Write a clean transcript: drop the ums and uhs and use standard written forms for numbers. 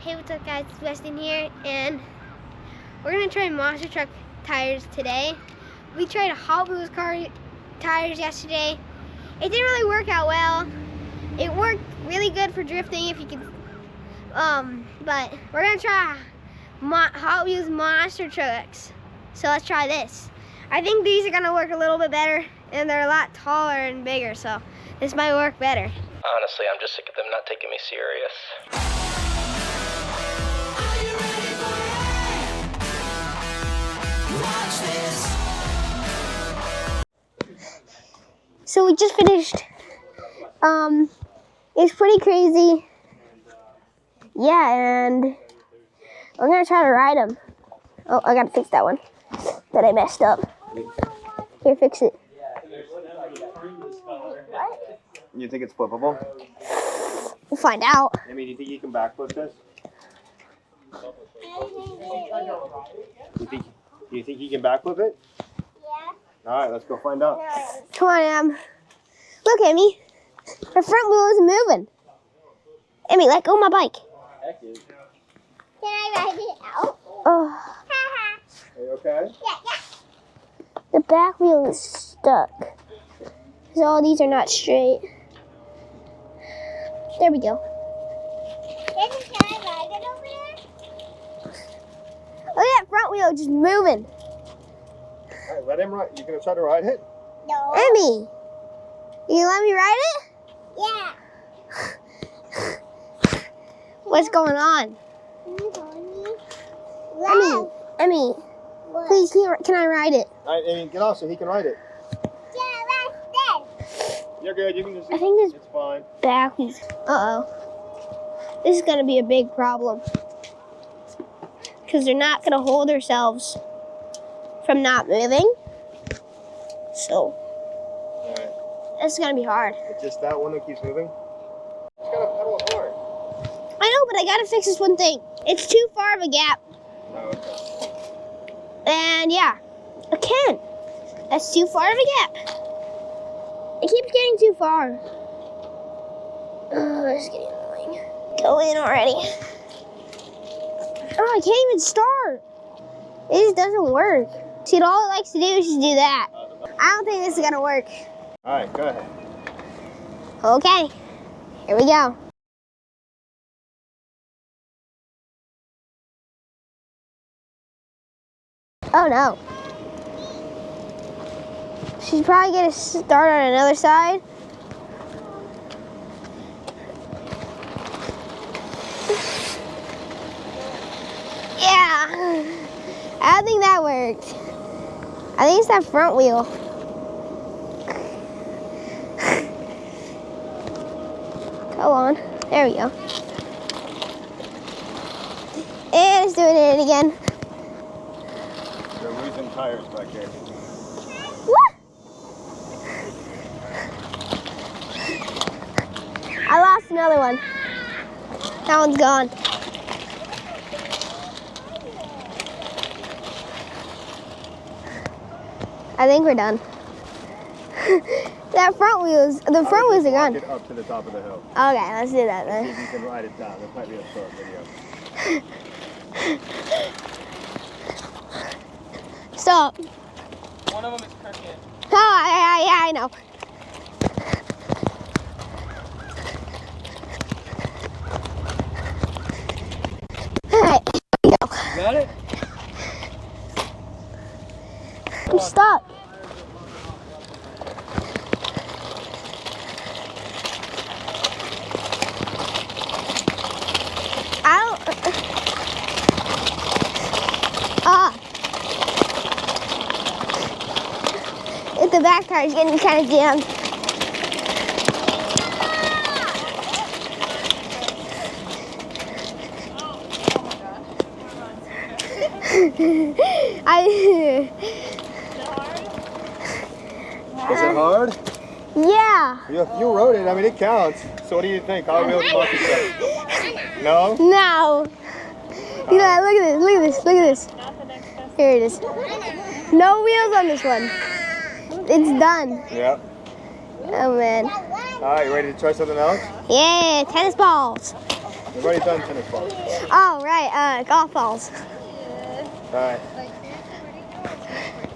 Hey, what's up guys, it's Weston here, and we're going to try monster truck tires today. We tried a Hot Wheels car tires yesterday. It didn't really work out well. It worked really good for drifting if you could, but we're going to try Hot Wheels monster trucks. So let's try this. I think these are going to work a little bit better, and they're a lot taller and bigger, so this might work better. Honestly, I'm just sick of them not taking me serious. So we just finished. It's pretty crazy. Yeah, and we're gonna try to ride them. Oh, I gotta fix that one that I messed up. Here, fix it. What? You think it's flippable? We'll find out. I mean, do you think you can backflip this? Do you think you can backflip it? Yeah. All right, let's go find out. Come on, look, Emmy. The front wheel is moving. Emmy, let go of my bike. Can I ride it out? Oh. Are you okay? Yeah. The back wheel is stuck. So all these are not straight. There we go. Can I ride it over there? Look at that front wheel just moving. All right, let him ride. You gonna try to ride it? No. Emmy, you let me ride it? Yeah. What's going on? Emmy, What? please, can I ride it? All right, I mean, get off so he can ride it. Yeah, that's You're good. You can just. I think this It's fine. back wheel's. Uh-oh. This is gonna be a big problem. Because they're not gonna hold themselves from not moving. So, All right. it's gonna be hard. It's just that one that keeps moving. You gotta pedal it hard. I know, but I gotta fix this one thing. It's too far of a gap. Oh, okay. And yeah, again, that's too far of a gap. It keeps getting too far. Oh, this is getting annoying. Go in already. Oh, I can't even start. It just doesn't work. See, all it likes to do is just do that. I don't think this is gonna work. All right, go ahead. Okay, here we go. Oh no. She's probably gonna start on another side. Yeah, I don't think that worked. I think it's that front wheel. Go on, there we go. And it's doing it again. They're losing tires back there. What? I lost another one. That one's gone. I think we're done. The front wheels are gone. Get up to the top of the hill. Okay, let's do that See then. if you can ride it down. That might be a short video. Stop. One of them is crooked. Oh, yeah, I know. All right, here we go. Got it? I'm stuck. The back tire's getting kind of jammed. Is it hard? Yeah. You rode it. I mean, it counts. So what do you think? Hot Wheels monster truck? No? No. You know, look at this. Look at this. Look at this. Here it is. No wheels on this one. It's done. Yeah. Oh man. All right, you ready to try something else? Yeah, tennis balls. We've already done tennis balls. Oh, right. Golf balls. All right.